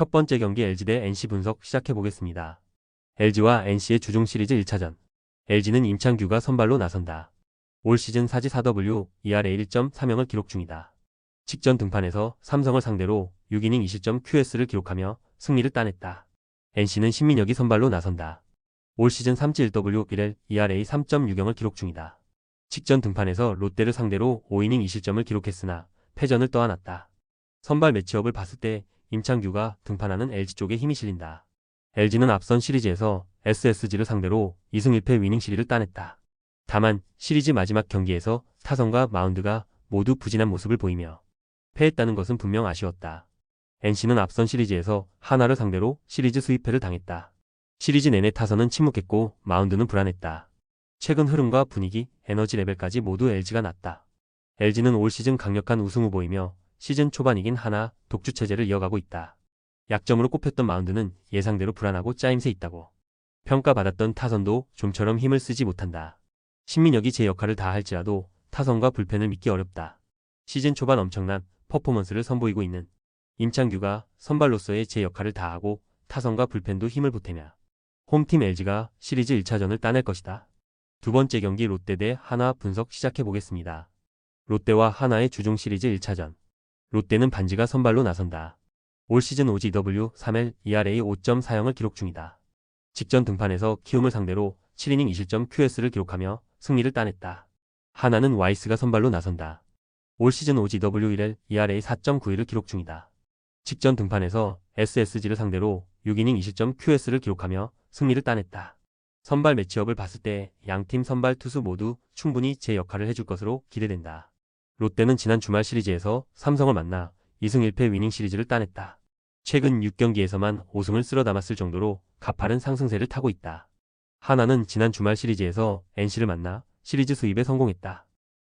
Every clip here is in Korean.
첫 번째 경기 LG 대 NC 분석 시작해보겠습니다. LG와 NC의 주중 시리즈 1차전. LG는 임창규가 선발로 나선다. 올 시즌 4지 4W, ERA 1.30을 기록 중이다. 직전 등판에서 삼성을 상대로 6이닝 2실점 QS를 기록하며 승리를 따냈다. NC는 신민혁이 선발로 나선다. 올 시즌 3지 1W, 1할 ERA 3.60을 기록 중이다. 직전 등판에서 롯데를 상대로 5이닝 2실점을 기록했으나 패전을 떠안았다. 선발 매치업을 봤을 때 임창규가 등판하는 LG 쪽에 힘이 실린다. LG는 앞선 시리즈에서 SSG를 상대로 2승 1패 위닝 시리를 따냈다. 다만 시리즈 마지막 경기에서 타선과 마운드가 모두 부진한 모습을 보이며 패했다는 것은 분명 아쉬웠다. NC는 앞선 시리즈에서 하나를 상대로 시리즈 수입패를 당했다. 시리즈 내내 타선은 침묵했고 마운드는 불안했다. 최근 흐름과 분위기, 에너지 레벨까지 모두 LG가 낮다. LG는 올 시즌 강력한 우승 후보이며 시즌 초반이긴 하나 독주 체제를 이어가고 있다. 약점으로 꼽혔던 마운드는 예상대로 불안하고 짜임새 있다고 평가받았던 타선도 좀처럼 힘을 쓰지 못한다. 신민혁이 제 역할을 다 할지라도 타선과 불펜을 믿기 어렵다. 시즌 초반 엄청난 퍼포먼스를 선보이고 있는 임창규가 선발로서의 제 역할을 다하고 타선과 불펜도 힘을 보태며 홈팀 LG가 시리즈 1차전을 따낼 것이다. 두 번째 경기 롯데 대 하나 분석 시작해보겠습니다. 롯데와 하나의 주중 시리즈 1차전. 롯데는 반지가 선발로 나선다. 올 시즌 OGW 3할 ERA 5.40을 기록 중이다. 직전 등판에서 키움을 상대로 7이닝 2실점 QS를 기록하며 승리를 따냈다. 하나는 와이스가 선발로 나선다. 올 시즌 OGW 1할 ERA 4.91을 기록 중이다. 직전 등판에서 SSG를 상대로 6이닝 2실점 QS를 기록하며 승리를 따냈다. 선발 매치업을 봤을 때 양팀 선발 투수 모두 충분히 제 역할을 해줄 것으로 기대된다. 롯데는 지난 주말 시리즈에서 삼성을 만나 2승 1패 위닝 시리즈를 따냈다. 최근 6경기에서만 5승을 쓸어 담았을 정도로 가파른 상승세를 타고 있다. 하나는 지난 주말 시리즈에서 NC를 만나 시리즈 수입에 성공했다.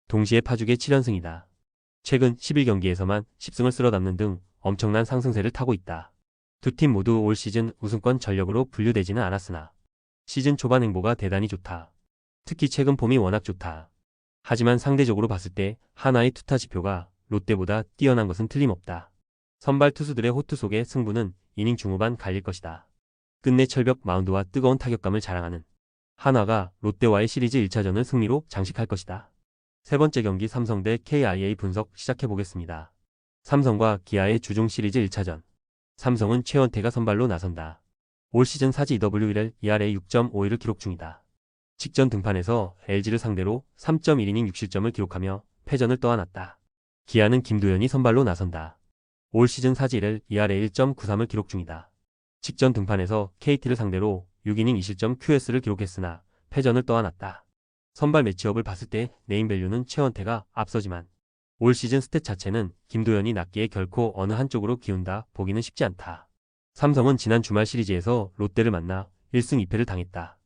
동시에 파죽의 7연승이다. 최근 11경기에서만 10승을 쓸어 담는 등 엄청난 상승세를 타고 있다. 두 팀 모두 올 시즌 우승권 전력으로 분류되지는 않았으나 시즌 초반 행보가 대단히 좋다. 특히 최근 폼이 워낙 좋다. 하지만 상대적으로 봤을 때 하나의 투타 지표가 롯데보다 뛰어난 것은 틀림없다. 선발 투수들의 호투 속의 승부는 이닝 중후반 갈릴 것이다. 끝내 철벽 마운드와 뜨거운 타격감을 자랑하는 하나가 롯데와의 시리즈 1차전을 승리로 장식할 것이다. 세 번째 경기 삼성 대 KIA 분석 시작해보겠습니다. 삼성과 기아의 주중 시리즈 1차전. 삼성은 최원태가 선발로 나선다. 올 시즌 4지 2W1할 ERA 6.51을 기록 중이다. 직전 등판에서 LG를 상대로 3.1이닝 6실점을 기록하며 패전을 떠안았다. 기아는 김도현이 선발로 나선다. 올 시즌 4지 1할 ERA 1.93을 기록 중이다. 직전 등판에서 KT를 상대로 6이닝 2실점 QS를 기록했으나 패전을 떠안았다. 선발 매치업을 봤을 때 네임밸류는 최원태가 앞서지만 올 시즌 스탯 자체는 김도현이 낮기에 결코 어느 한쪽으로 기운다 보기는 쉽지 않다. 삼성은 지난 주말 시리즈에서 롯데를 만나 1승 2패를 당했다.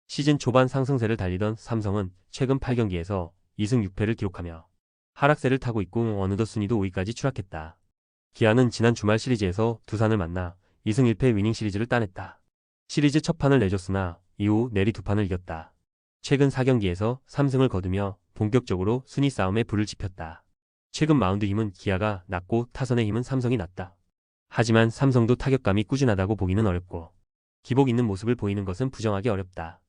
시즌 초반 상승세를 달리던 삼성은 최근 8경기에서 2승 6패를 기록하며 하락세를 타고 있고 어느덧 순위도 5위까지 추락했다. 기아는 지난 주말 시리즈에서 두산을 만나 2승 1패 위닝 시리즈를 따냈다. 시리즈 첫 판을 내줬으나 이후 내리 두 판을 이겼다. 최근 4경기에서 3승을 거두며 본격적으로 순위 싸움에 불을 지폈다. 최근 마운드 힘은 기아가 낮고 타선의 힘은 삼성이 낮다. 하지만 삼성도 타격감이 꾸준하다고 보기는 어렵고 기복 있는 모습을 보이는 것은 부정하기 어렵다.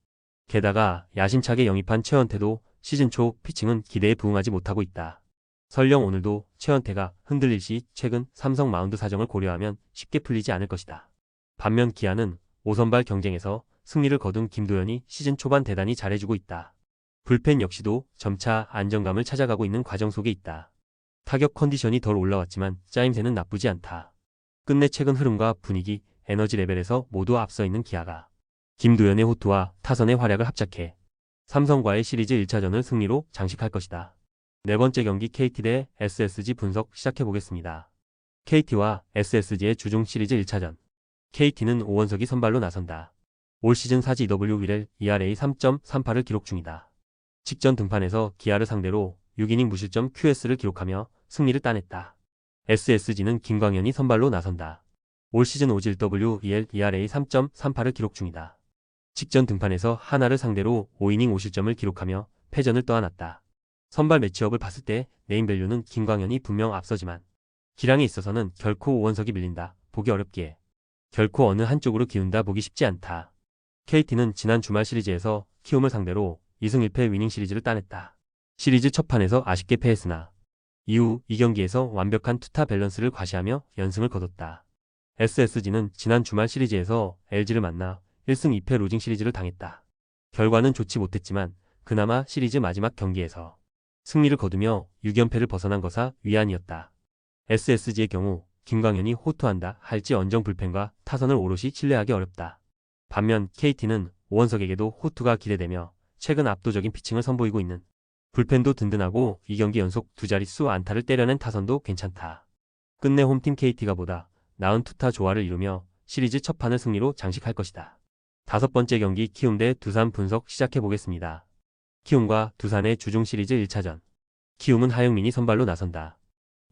게다가 야심차게 영입한 최원태도 시즌 초 피칭은 기대에 부응하지 못하고 있다. 설령 오늘도 최원태가 흔들릴 시 최근 삼성 마운드 사정을 고려하면 쉽게 풀리지 않을 것이다. 반면 기아는 5선발 경쟁에서 승리를 거둔 김도현이 시즌 초반 대단히 잘해주고 있다. 불펜 역시도 점차 안정감을 찾아가고 있는 과정 속에 있다. 타격 컨디션이 덜 올라왔지만 짜임새는 나쁘지 않다. 끝내 최근 흐름과 분위기, 에너지 레벨에서 모두 앞서 있는 기아가 김도현의 호투와 타선의 활약을 합작해 삼성과의 시리즈 1차전을 승리로 장식할 것이다. 네 번째 경기 KT 대 SSG 분석 시작해보겠습니다. KT와 SSG의 주중 시리즈 1차전. KT는 오원석이 선발로 나선다. 올 시즌 4지 W1할 ERA 3.38을 기록 중이다. 직전 등판에서 기아를 상대로 6이닝 무실점 QS를 기록하며 승리를 따냈다. SSG는 김광현이 선발로 나선다. 올 시즌 OGW 2할 ERA 3.38을 기록 중이다. 직전 등판에서 하나를 상대로 5이닝 5실점을 기록하며 패전을 떠안았다. 선발 매치업을 봤을 때 네임밸류는 김광현이 분명 앞서지만 기량에 있어서는 결코 오원석이 밀린다 보기 어렵기에 결코 어느 한쪽으로 기운다 보기 쉽지 않다. KT는 지난 주말 시리즈에서 키움을 상대로 2승 1패 위닝 시리즈를 따냈다. 시리즈 첫 판에서 아쉽게 패했으나 이후 이 경기에서 완벽한 투타 밸런스를 과시하며 연승을 거뒀다. SSG는 지난 주말 시리즈에서 LG를 만나 1승 2패 루징 시리즈를 당했다. 결과는 좋지 못했지만 그나마 시리즈 마지막 경기에서 승리를 거두며 6연패를 벗어난 것사 위안이었다. SSG의 경우 김광현이 호투한다 할지 언정 불펜과 타선을 오롯이 신뢰하기 어렵다. 반면 KT는 오원석에게도 호투가 기대되며 최근 압도적인 피칭을 선보이고 있는 불펜도 든든하고 이 경기 연속 두 자릿수 안타를 때려낸 타선도 괜찮다. 끝내 홈팀 KT가 보다 나은 투타 조화를 이루며 시리즈 첫 판을 승리로 장식할 것이다. 다섯 번째 경기 키움 대 두산 분석 시작해보겠습니다. 키움과 두산의 주중 시리즈 1차전. 키움은 하영민이 선발로 나선다.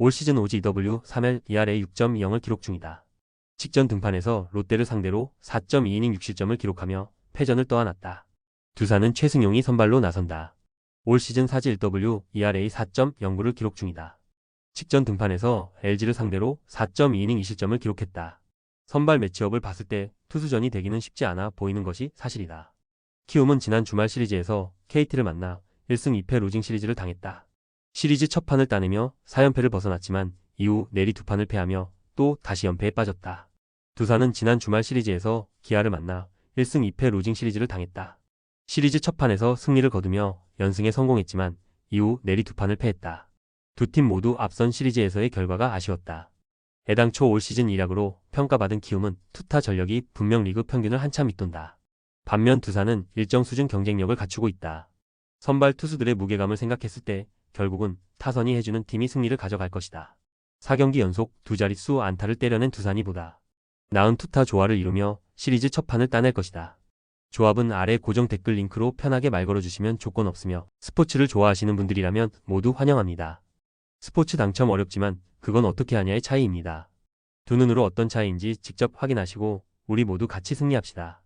올 시즌 OGW 3할 2할에 6.20을 기록 중이다. 직전 등판에서 롯데를 상대로 4.2이닝 6실점을 기록하며 패전을 떠안았다. 두산은 최승용이 선발로 나선다. 올 시즌 4지 1W 2할에 4.09를 기록 중이다. 직전 등판에서 LG를 상대로 4.2이닝 2실점을 기록했다. 선발 매치업을 봤을 때 투수전이 되기는 쉽지 않아 보이는 것이 사실이다. 키움은 지난 주말 시리즈에서 KT를 만나 1승 2패 루징 시리즈를 당했다. 시리즈 첫 판을 따내며 4연패를 벗어났지만 이후 내리 두 판을 패하며 또 다시 연패에 빠졌다. 두산은 지난 주말 시리즈에서 기아를 만나 1승 2패 루징 시리즈를 당했다. 시리즈 첫 판에서 승리를 거두며 연승에 성공했지만 이후 내리 두 판을 패했다. 두 팀 모두 앞선 시리즈에서의 결과가 아쉬웠다. 애당초 올 시즌 1약으로 평가받은 키움은 투타 전력이 분명 리그 평균을 한참 밑돈다. 반면 두산은 일정 수준 경쟁력을 갖추고 있다. 선발 투수들의 무게감을 생각했을 때 결국은 타선이 해주는 팀이 승리를 가져갈 것이다. 4경기 연속 두 자릿수 안타를 때려낸 두산이 보다 나은 투타 조화를 이루며 시리즈 첫 판을 따낼 것이다. 조합은 아래 고정 댓글 링크로 편하게 말 걸어주시면 조건 없으며 스포츠를 좋아하시는 분들이라면 모두 환영합니다. 스포츠 당첨 어렵지만 그건 어떻게 하냐의 차이입니다. 두 눈으로 어떤 차이인지 직접 확인하시고 우리 모두 같이 승리합시다.